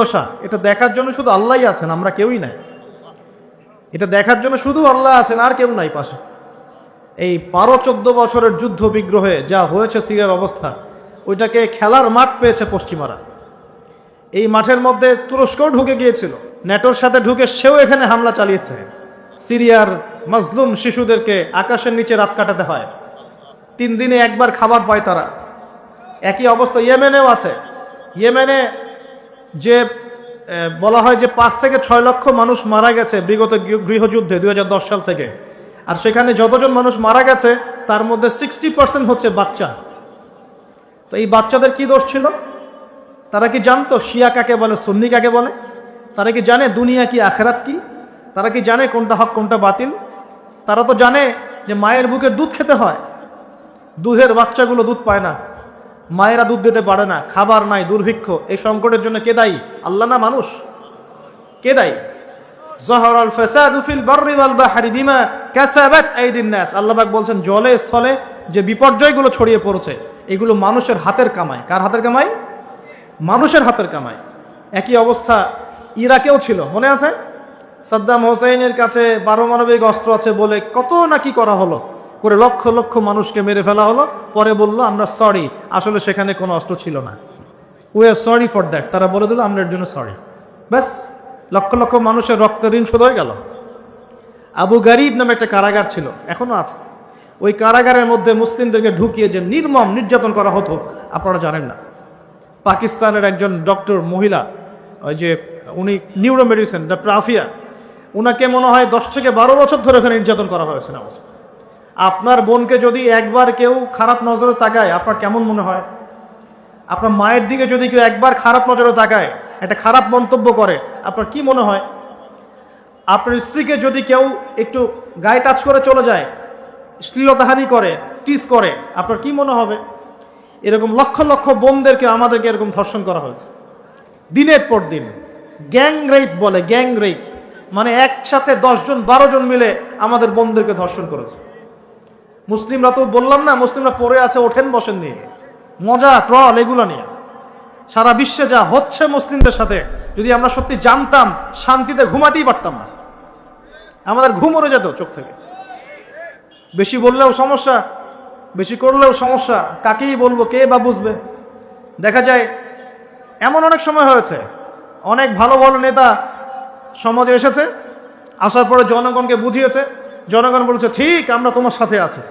দশা, এটা দেখার জন্য শুধু আল্লাহই আছেন, আমরা কেউই নাই। এটা দেখার জন্য শুধু আল্লাহ আছেন, আর কেউ নাই পাশে। এই 12-14 বছরের যুদ্ধ বিগ্রহে যা হয়েছে সিরিয়ার অবস্থা, ওইটাকে খেলার মাঠ পেয়েছে পশ্চিমারা। এই মাঠের মধ্যে তুরস্কও ঢুকে গিয়েছিল, ন্যাটোর সাথে ঢুকে সেও এখানে হামলা চালিয়েছে। সিরিয়ার মাজলুম শিশুদেরকে আকাশের নিচে রাত কাটাতে হয়, 3 দিনে একবার খাবার পায় তারা। একই অবস্থা ইয়েমেনেও আছে। ইয়েমেনে যে বলা হয় যে 5 থেকে 6 লক্ষ মানুষ মারা গেছে বিগত গৃহযুদ্ধে 2010 সাল থেকে, আর সেখানে যতজন মানুষ মারা গেছে তার মধ্যে 60% হচ্ছে বাচ্চা। তো এই বাচ্চাদের কি দোষ ছিল? তারা কি জানতো শিয়া কাকে বলে, সুন্নি কাকে বলে? তারা কি জানে দুনিয়া কি, আখেরাত কি? তারা কি জানে কোনটা হক কোনটা বাতিল? তারা তো জানে যে মায়ের বুকে দুধ খেতে হয়, দুধের বাচ্চাগুলো দুধ পায় না, মায়েরা দুধ দিতে পারে না, খাবার নাই, দুর্ভিক্ষ। এই সংকটের জন্য কে দায়ী? আল্লাহ না মানুষ? কে দায়ী? যাহারাল ফাসাদু ফিল বাররি ওয়াল বাহরি বিমা কাসাবাত আইদিন নাস। আল্লাহ পাক বলছেন জলে স্থলে যে বিপর্যয়গুলো ছড়িয়ে পড়েছে এগুলো মানুষের হাতের কামাই। কার হাতের কামাই? মানুষের হাতের কামাই। একই অবস্থা ইরাকেও ছিল, মনে আছে? সাদ্দাম হোসেনের কাছে পারমাণবিক অস্ত্র আছে বলে কত নাকি করা হলো, করে লক্ষ লক্ষ মানুষকে মেরে ফেলা হলো। পরে বললো আমরা সরি, আসলে সেখানে কোনো অস্ত্র ছিল না। We are sorry for that. তারা বলে দিল আমরা এর জন্য সরি। ব্যাস, লক্ষ লক্ষ মানুষের রক্তের ঋণ শোধ হয়ে গেল। আবু গারিব নামে একটা কারাগার ছিল, এখনো আছে। ওই কারাগারের মধ্যে মুসলিমদেরকে ঢুকিয়ে যে নির্মম নির্যাতন করা হতো আপনারা জানেন না। পাকিস্তানের একজন ডক্টর মহিলা, ওই যে উনি নিউরো মেডিসিন ডক্টর আফিয়া, ওনাকে মনে হয় 10 থেকে 12 বছর ধরে ওখানে নির্যাতন করা হয়েছে। না, আপনার বোনকে যদি একবার কেউ খারাপ নজরে তাকায় আপনার কেমন মনে হয়? আপনার মায়ের দিকে যদি কেউ একবার খারাপ নজরে তাকায়, একটা খারাপ মন্তব্য করে, আপনার কি মনে হয়? আপনার স্ত্রীকে যদি কেউ একটু গায়ে টাচ করে চলে যায়, শ্লীলতাহানি করে, টিস করে, আপনার কি মনে হবে? এরকম লক্ষ লক্ষ বোনদেরকে আমাদেরকে এরকম ধর্ষণ করা হয়েছে দিনের পর দিন। গ্যাং রেপ বলে, গ্যাং রেপ মানে একসাথে 10 জন 12 জন মিলে আমাদের বোনদেরকে ধর্ষণ করেছে। মুসলিমরা তো বললাম না, মুসলিমরা পড়ে আছে ওঠেন বসেন নিয়ে, মজা ট্রল এগুলো নিয়ে। সারা বিশ্বে যা হচ্ছে মুসলিমদের সাথে, যদি আমরা সত্যি জানতাম শান্তিতে ঘুমাতেই পারতাম না, আমাদের ঘুম উড়ে যেত চোখ থেকে। বেশি বললেও সমস্যা, বেশি করলেও সমস্যা, কাকেই বলবো, কে বা বুঝবে? দেখা যায় এমন অনেক সময় হয়েছে, অনেক ভালো ভালো নেতা সমাজে এসেছে, আসার পরে জনগণকে বুঝিয়েছে, জনগণ বলেছে ঠিক আমরা তোমার সাথে আছি।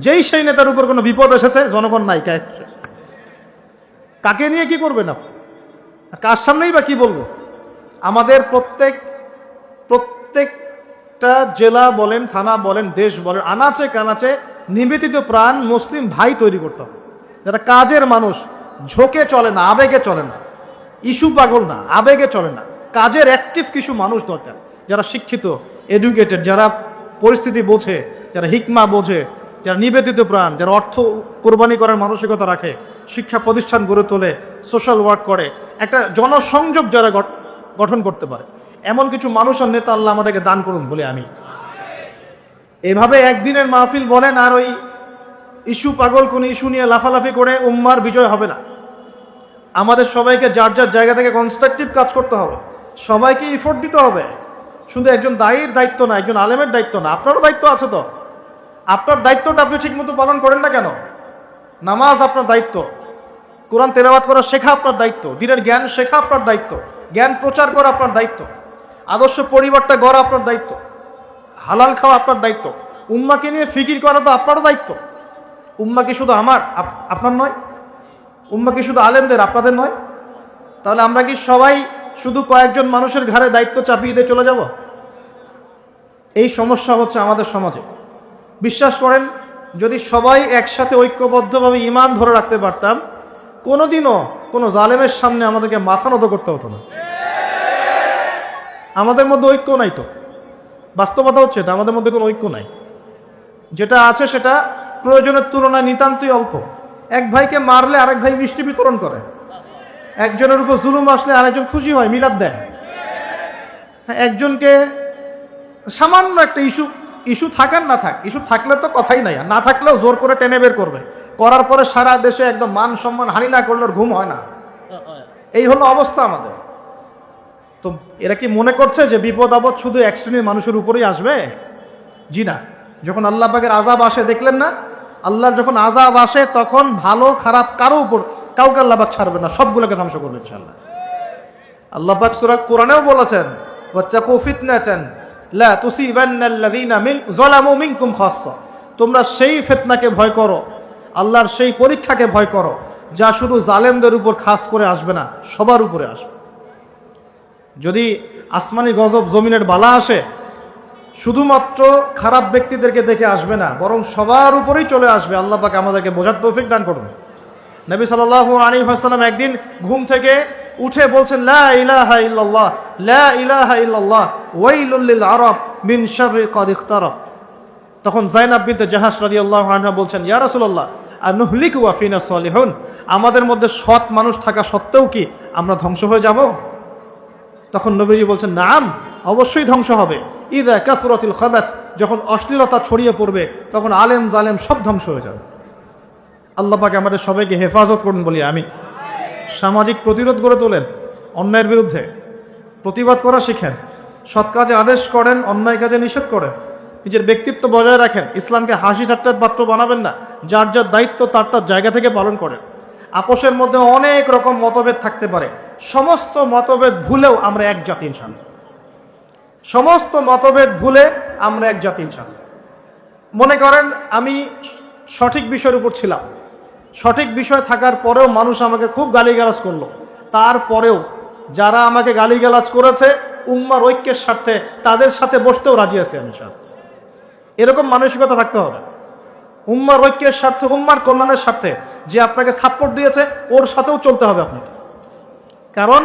যেই সেই নেতার উপর কোনো বিপদ এসেছে, জনগণ নাই। কাকে নিয়ে কি করবে না, কার সামনেই বা কি বলবো? আমাদের প্রত্যেকটা জেলা বলেন, থানা বলেন, দেশ বলেন, আনাচে কানাচে নিবেদিত প্রাণ মুসলিম ভাই তৈরি করতে হবে, যারা কাজের মানুষ, ঝোঁকে চলে না, আবেগে চলে না, ইস্যু পাগল না, আবেগে চলে না, কাজের অ্যাক্টিভ কিছু মানুষ দরকার, যারা শিক্ষিত, এডুকেটেড, যারা পরিস্থিতি বোঝে, যারা হিকমা বোঝে, যারা নিবেদিত প্রাণ, যারা অর্থ কোরবানি করার মানসিকতা রাখে, শিক্ষা প্রতিষ্ঠান গড়ে তোলে, সোশ্যাল ওয়ার্ক করে, একটা জনসংযোগ যারা গঠন করতে পারে, এমন কিছু মানুষ আর নেতা আল্লাহ আমাদেরকে দান করুন বলে আমি। এভাবে একদিনের মাহফিল বলেন আর ওই ইস্যু পাগল কোন ইস্যু নিয়ে লাফালাফি করে উম্মার বিজয় হবে না। আমাদের সবাইকে যার যার জায়গা থেকে কনস্ট্রাকটিভ কাজ করতে হবে, সবাইকে এফোর্ট দিতে হবে। শুধু একজন দায়ীর দায়িত্ব না, একজন আলেমের দায়িত্ব না, আপনারও দায়িত্ব আছে। তো আপনার দায়িত্বটা আপনি ঠিক মতো পালন করেন না কেন? নামাজ আপনার দায়িত্ব, কোরআন তেলাওয়াত করা শেখা আপনার দায়িত্ব, দ্বীনের জ্ঞান শেখা আপনার দায়িত্ব, জ্ঞান প্রচার করা আপনার দায়িত্ব, আদর্শ পরিবারটা গড়া আপনার দায়িত্ব, হালাল খাওয়া আপনার দায়িত্ব, উম্মাকে নিয়ে ফিকির করা তো আপনারও দায়িত্ব। উম্মা কি শুধু আমার, আপনার নয়? উম্মা কি শুধু আলেমদের, আপনাদের নয়? তাহলে আমরা কি সবাই শুধু কয়েকজন মানুষের ঘাড়ে দায়িত্ব চাপিয়ে দিয়ে চলে যাব? এই সমস্যা হচ্ছে আমাদের সমাজে। বিশ্বাস করেন, যদি সবাই একসাথে ঐক্যবদ্ধভাবে ঈমান ধরে রাখতে পারতাম, কোনোদিনও কোনো জালেমের সামনে আমাদেরকে মাথা নত করতে হতো না। আমাদের মধ্যে ঐক্য নাই তো, বাস্তবতা হচ্ছে এটা, আমাদের মধ্যে কোনো ঐক্য নাই। যেটা আছে সেটা প্রয়োজনের তুলনায় নিতান্তই অল্প। এক ভাইকে মারলে আরেক ভাই মিষ্টি বিতরণ করে, একজনের উপর জুলুম আসলে আরেকজন খুশি হয়, মিলাদ দেয়। একজনকে সামান্য একটা ইস্যু থাকার না থাক, ইস্যু থাকলে তো কথাই নাই, আর না থাকলেও জোর করে টেনে বের করবে, করার পরে সারা দেশে একদম মান সম্মান হানি না করলে ঘুম হয় না। এই হলো অবস্থা আমাদের। তো এরা কি মনে করছে যে বিপদ আপদ শুধু এক শ্রেণীর মানুষের উপরেই আসবে? জি না। যখন আল্লাহ পাকের আযাব আসে, দেখলেন না, আল্লাহর যখন আযাব আসে তখন ভালো খারাপ কারো উপর কাউকে আল্লাহ পাক ছাড়বে না, সবগুলোকে ধ্বংস করবে ইনশাআল্লাহ। আল্লাহ পাক সূরা কোরআনেও বলেছেন, ওয়াত্তাকু ফিতনাতান লা তুসিবান্নাল্লাযীনা যালামু মিনকুম খাসসা, তোমরা সেই ফিতনাকে ভয় করো, আল্লাহর সেই পরীক্ষাকে ভয় করো যা শুধু জালেমদের উপর খাস করে আসবে না, সবার উপরে আসবে। যদি আসমানি গজব, জমিনের বালা আসে, শুধুমাত্র খারাপ ব্যক্তিদেরকে দেখে আসবে না, বরং সবার উপরেই চলে আসবে। আল্লাহ পাক আমাদেরকে বোঝার তৌফিক দান করুন। নবী সাল্লাল্লাহু আলাইহি ওয়াসাল্লাম একদিন ঘুম থেকে উঠে বলছেন, লা ইলাহা ইল্লাল্লাহ, লা ইলাহা ইল্লাল্লাহ, ওয়াইলুল লিল আরাব মিন শাররি ক্বাদ ইখতারাব। তখন যায়েনাব বিনতে জাহাশ রাদিয়াল্লাহু আনহা বলছেন, ইয়া রাসূলুল্লাহ, আনুহলিকু ওয়া ফিনা সালিহুন, আমাদের মধ্যে সৎ মানুষ থাকা সত্ত্বেও কি আমরা ধ্বংস হয়ে যাব? তখন নবীজি বলছেন, নাম, অবশ্যই ধ্বংস হবে। ইযা কাসরাতিল খাবাস, যখন অশ্লীলতা ছড়িয়ে পড়বে তখন আলেম জালেম সব ধ্বংস হয়ে যাবে। আল্লাহ পাক আমাদের সবাইকে হেফাজত করুন বলি আমি। সামাজিক প্রতিরোধ গড়ে তোলেন, অন্যায়ের বিরুদ্ধে প্রতিবাদ করা শিখেন, সৎ কাজে আদেশ করেন, অন্যায় কাজে নিষেধ করেন, নিজের ব্যক্তিত্ব বজায় রাখেন, ইসলামকে হাসি ঠাট্টার পাত্র বানাবেন না, যার যার দায়িত্ব তার তার জায়গা থেকে পালন করেন। আপোষের মধ্যে অনেক রকম মতভেদ থাকতে পারে, সমস্ত মতভেদ ভুলেও আমরা এক জাতি ইনশাআল্লাহ। সমস্ত মতভেদ ভুলে আমরা এক জাতি ইনশাআল্লাহ। মনে করেন আমি সঠিক বিষয়ের উপর ছিলাম, সঠিক বিষয় থাকার পরেও মানুষ আমাকে খুব গালিগালাজ করলো, তারপরেও যারা আমাকে গালিগালাজ করেছে উম্মার ঐক্যের স্বার্থে তাদের সাথে বসতেও রাজি আছি আমি ইনশাআল্লাহ। এরকম মানসিকতা থাকতে হবে, উম্মার ঐক্যের স্বার্থে, উম্মার কল্যাণের স্বার্থে। যে আপনাকে থাপ্পড় দিয়েছে ওর সাথেও চলতে হবে আপনাকে, কারণ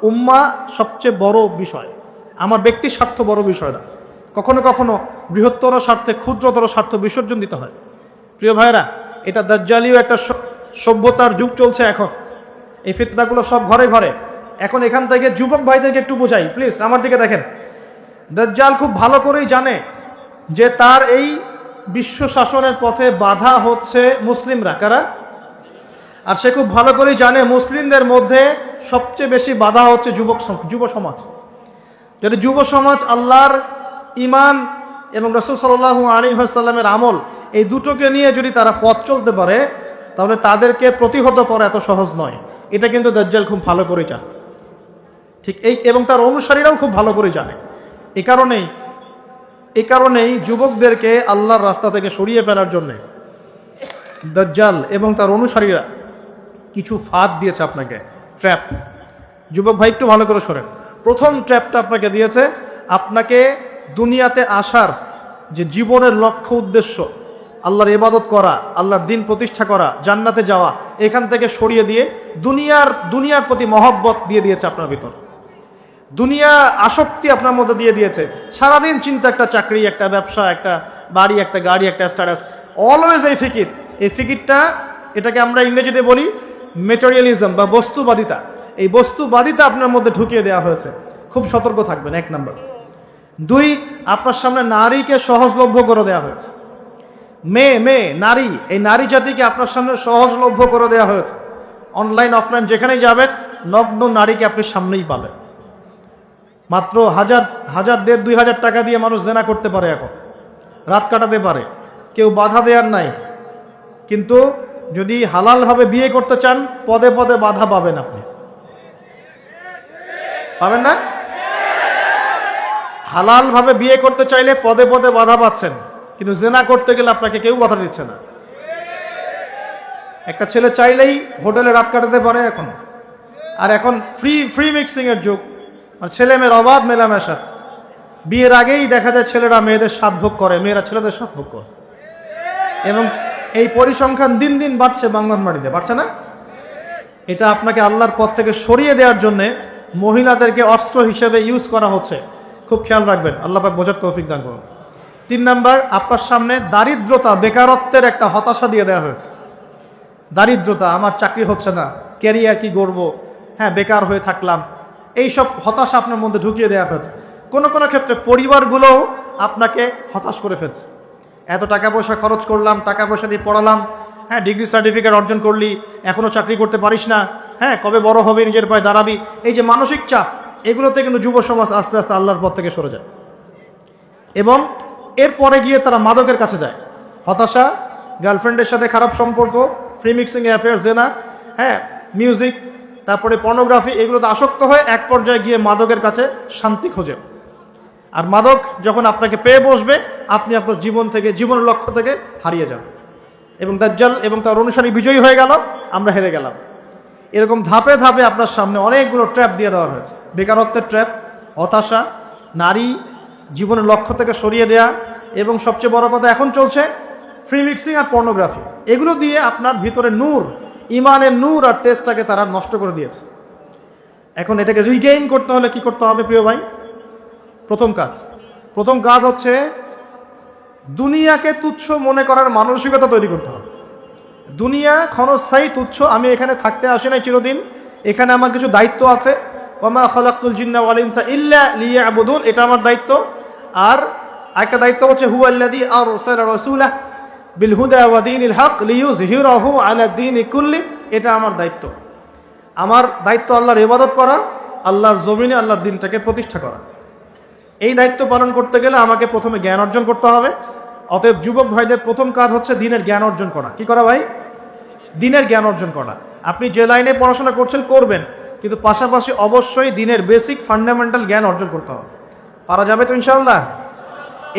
উম্মা সবচেয়ে বড় বিষয়, আমার ব্যক্তির স্বার্থ বড় বিষয় না। কখনো কখনো বৃহত্তর স্বার্থে ক্ষুদ্রতর স্বার্থ বিসর্জন দিতে হয়। প্রিয় ভাইরা, এটা দাজ্জালীয় একটা সভ্যতার যুগ চলছে এখন, এই ফিতনাগুলো সব ঘরে ঘরে। এখন এখান থেকে যুবক ভাইদেরকে একটু বোঝাই প্লিজ, আমার দিকে দেখেন। দাজ্জাল খুব ভালো করেই জানে যে তার এই বিশ্ব শাসনের পথে বাধা হচ্ছে মুসলিমরা, কারা? আর সে খুব ভালো করেই জানে মুসলিমদের মধ্যে সবচেয়ে বেশি বাধা হচ্ছে যুব সমাজ। যদি যুব সমাজ আল্লাহর ঈমান এবং রাসূল সাল্লাল্লাহু আলাইহি ওয়াসাল্লামের আমল, এই দুটোকে নিয়ে যদি তারা পথ চলতে পারে, তাহলে তাদেরকে প্রতিহত করা এত সহজ নয়। এটা কিন্তু দাজ্জাল খুব ভালো করে জানে, ঠিক এই, এবং তার অনুসারীরাও খুব ভালো করে জানে। এই কারণেই যুবকদেরকে আল্লাহর রাস্তা থেকে সরিয়ে ফেলার জন্যে দাজ্জাল এবং তার অনুসারীরা কিছু ফাঁদ দিয়েছে আপনাকে, ট্র্যাপ। যুবক ভাই একটু ভালো করে শোনেন। প্রথম ট্র্যাপটা আপনাকে দিয়েছে, আপনাকে দুনিয়াতে আসার যে জীবনের লক্ষ্য উদ্দেশ্য, আল্লাহর ইবাদত করা, আল্লাহর দ্বীন প্রতিষ্ঠা করা, জান্নাতে যাওয়া, এখান থেকে সরিয়ে দিয়ে দুনিয়ার প্রতি মহব্বত দিয়ে দিয়েছে আপনার ভিতর, দুনিয়া আসক্তি আপনার মধ্যে দিয়ে দিয়েছে। সারাদিন চিন্তা, একটা চাকরি, একটা ব্যবসা, একটা বাড়ি, একটা গাড়ি, একটা স্ট্যাটাস, অলওয়েজ এই ফিকিরটা, এটাকে আমরা ইংরেজিতে বলি মেটেরিয়ালিজম বা বস্তুবাদিতা। এই বস্তুবাদিতা আপনার মধ্যে ঢুকিয়ে দেওয়া হয়েছে। খুব সতর্ক থাকবেন, 1 নম্বর। 2, আপনার সামনে নারীকে সহজলভ্য করে দেওয়া হয়েছে। মেয়ে নারী, এই নারী জাতিকে আপনার সামনে সহজলভ্য করে দেওয়া হয়েছে। অনলাইন অফলাইন যেখানেই যাবেন, নগ্ন নারীকে আপনি সামনেই পাবেন। মাত্র 1000, 1500, 2000 টাকা দিয়ে মানুষ জেনা করতে পারে, এখন রাত কাটাতে পারে, কেউ বাধা দেওয়ার নাই। কিন্তু যদি হালালভাবে বিয়ে করতে চান, পদে পদে বাধা পাবেন, আপনি পাবেন না? হালালভাবে বিয়ে করতে চাইলে পদে পদে বাধা পাচ্ছেন, কিন্তু জেনা করতে গেলে আপনাকে কেউ বাধা দিচ্ছে না। একটা ছেলে চাইলেই হোটেলে রাত কাটাতে পারে এখন, আর এখন ফ্রি মিক্সিং এর যুগ, আর ছেলে মেয়ের অবাধ মেলামেশা। বিয়ের আগেই দেখা যায় ছেলেরা মেয়েদের স্বাদ ভোগ করে, মেয়েরা ছেলেদের স্বাদ ভোগ করে, এবং এই পরিসংখ্যান দিন দিন বাড়ছে বাংলার মাটিতে, বাড়ছে না? এটা আপনাকে আল্লাহর পথ থেকে সরিয়ে দেওয়ার জন্যে মহিলাদেরকে অস্ত্র হিসেবে ইউজ করা হচ্ছে। খুব খেয়াল রাখবেন, আল্লাহ পাক বোঝার তৌফিক দান করুন। 3 নাম্বার, আপনার সামনে দারিদ্রতা, বেকারত্বের একটা হতাশা দিয়ে দেওয়া হয়েছে। দারিদ্রতা, আমার চাকরি হচ্ছে না, ক্যারিয়ার কি গড়ব, হ্যাঁ বেকার হয়ে থাকলাম, এইসব হতাশা আপনার মধ্যে ঢুকিয়ে দেওয়া হয়েছে। কোনো কোনো ক্ষেত্রে পরিবারগুলোও আপনাকে হতাশ করে ফেলছে। এত টাকা পয়সা খরচ করলাম, টাকা পয়সা দিয়ে পড়ালাম, হ্যাঁ ডিগ্রি সার্টিফিকেট অর্জন করলি, এখনও চাকরি করতে পারিস না, হ্যাঁ কবে বড় হবে, নিজের পায়ে দাঁড়াবি, এই যে মানসিক চাপ, এগুলোতে কিন্তু যুব সমাজ আস্তে আস্তে আল্লাহর পথ থেকে সরে যায় এবং এরপরে গিয়ে তারা মাদকের কাছে যায়। হতাশা, গার্লফ্রেন্ডের সাথে খারাপ সম্পর্ক, ফ্রি মিক্সিং অ্যাফেয়ার, জেনা, হ্যাঁ, মিউজিক, তারপরে পর্নোগ্রাফি, এগুলোতে আসক্ত হয়ে এক পর্যায়ে গিয়ে মাদকের কাছে শান্তি খোঁজে। আর মাদক যখন আপনাকে পেয়ে বসবে, আপনি আপনার জীবন থেকে, জীবনের লক্ষ্য থেকে হারিয়ে যান এবং দাজ্জাল এবং তার অনুসারী বিজয়ী হয়ে গেল, আমরা হেরে গেলাম। এরকম ধাপে ধাপে আপনার সামনে অনেকগুলো ট্র্যাপ দিয়ে দেওয়া হয়েছে। বেকারত্বের ট্র্যাপ, হতাশা, নারী, জীবনের লক্ষ্য থেকে সরিয়ে দেয়া, এবং সবচেয়ে বড় কথা এখন চলছে ফ্রি মিক্সিং আর পর্নোগ্রাফি। এগুলো দিয়ে আপনার ভিতরে নূর, ইমানের নূর আর তেজটাকে তারা নষ্ট করে দিয়েছে। এখন এটাকে রিগেইন করতে হলে কি করতে হবে প্রিয় ভাই? প্রথম কাজ হচ্ছে দুনিয়াকে তুচ্ছ মনে করার মানসিকতা তৈরি করতে হবে। দুনিয়া ক্ষণস্থায়ী, তুচ্ছ। আমি এখানে থাকতে আসি নাই চিরদিন, এখানে আমার কিছু দায়িত্ব আছে। ওয়ামা খালাকতুল জিন্না ওয়াল ইনসা ইল্লা লিয়াবুদুন, এটা আমার দায়িত্ব। আর একটা দায়িত্ব হচ্ছে হুয়াল্লাযী আরসালা রাসূলাহু বিল হুদা ওয়া দীনিল হক লিইয়ুযহিরাহু আলা দীনি কুল্লি, এটা আমার দায়িত্ব। আমার দায়িত্ব আল্লাহর ইবাদত করা, আল্লাহর জমিনে আল্লাহর দ্বীনটাকে প্রতিষ্ঠা করা। এই দায়িত্ব পালন করতে গেলে আমাকে প্রথমে জ্ঞান অর্জন করতে হবে। অতএব যুবক ভাইদের প্রথম কাজ হচ্ছে দ্বীনের জ্ঞান অর্জন করা। কি করা ভাই? দ্বীনের জ্ঞান অর্জন করা। আপনি যে লাইনে পড়াশোনা করছেন করবেন, কিন্তু পাশাপাশি অবশ্যই দ্বীনের বেসিক ফান্ডামেন্টাল জ্ঞান অর্জন করতে হবে। পারা যাবে তো ইনশাআল্লাহ?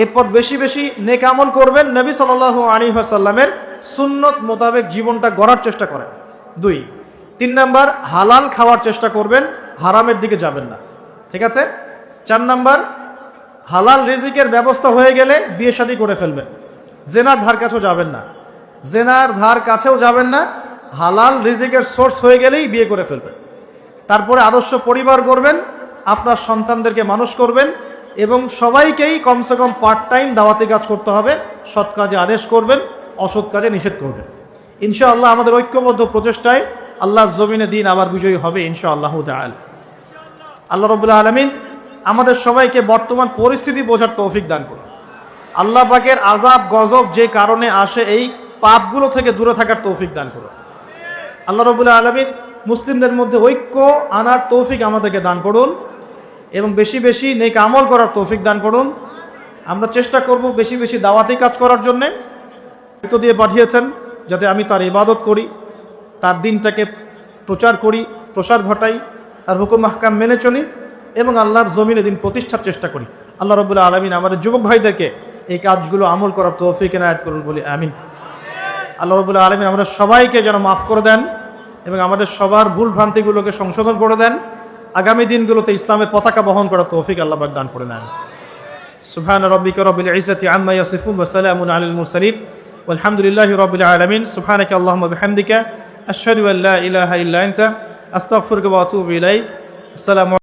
এরপর বেশি বেশি নেক আমল করবেন, নবী সাল্লাল্লাহু আলাইহি ওয়াসাল্লামের সুন্নত মোতাবেক জীবনটা গড়ার চেষ্টা করেন। 2, 3 নাম্বার, হালাল খাওয়ার চেষ্টা করবেন, হারামের দিকে যাবেন না। ঠিক আছে? 4 নাম্বার, হালাল রিজিকের ব্যবস্থা হয়ে গেলে বিয়ে শাদী করে ফেলবেন, জেনার ধার কাছেও যাবেন না। হালাল রিজিকের সোর্স হয়ে গেলেই বিয়ে করে ফেলবেন। তারপরে আদর্শ পরিবার করবেন, আপনার সন্তানদেরকে মানুষ করবেন এবং সবাইকেই কমসে কম পার্ট টাইম দাওয়াতি কাজ করতে হবে। সৎ কাজে আদেশ করবেন, অসৎ কাজে নিষেধ করবেন। ইনশাআল্লাহ আমাদের ঐক্যবদ্ধ প্রচেষ্টায় আল্লাহর জমিনে দিন আবার বিজয়ী হবে ইনশাআল্লাহু তাআলা। আল্লাহ রাব্বুল আলামিন আমাদের সবাইকে বর্তমান পরিস্থিতি বোঝার তৌফিক দান করুন। আল্লাহ পাকের আযাব গজব যে কারণে আসে, এই পাপগুলো থেকে দূরে থাকার তৌফিক দান করুন। আল্লাহ রাব্বুল আলামিন মুসলিমদের মধ্যে ঐক্য আনার তৌফিক আমাদেরকে দান করুন এবং বেশি বেশি নেক আমল করার তৌফিক দান করুন। আমরা চেষ্টা করব বেশি বেশি দাওয়াতি কাজ করার জন্যে। দায়িত্ব দিয়ে পাঠিয়েছেন যাতে আমি তার ইবাদত করি, তার দিনটাকে প্রচার করি, প্রসার ঘটাই, তার হুকুম আহকাম মেনে চলি এবং আল্লাহর জমিনে দিন প্রতিষ্ঠার চেষ্টা করি। আল্লাহ রাব্বুল আলামিন আমাদের যুবক ভাইদেরকে এই কাজগুলো আমল করার তৌফিক এনায়েত করুন বলি আমিন। আল্লাহ রাব্বুল আলামিন আমাদের সবাইকে যেন মাফ করে দেন এবং আমাদের সবার ভুল ভ্রান্তিগুলোকে সংশোধন করে দেন। আগামী দিনগুলোতে ইসলামের পতাকা বহন করার তৌফিক আল্লাহ পাক দান করে নেন। সুবহানা রাব্বিকা রাব্বিল ইজ্জাতি আম্মা ইয়াসিফুন ওয়া সালামুন আলাল মুরসালিন ওয়ালহামদুলিল্লাহি রাব্বিল আলামিন। সুবহানাকা আল্লাহুম্মা বিহামদিকা আশহাদু আল্লা ইলাহা ইল্লা আনতা আস্তাগফিরুকা ওয়া আতুবু ইলাইক। আসসালামু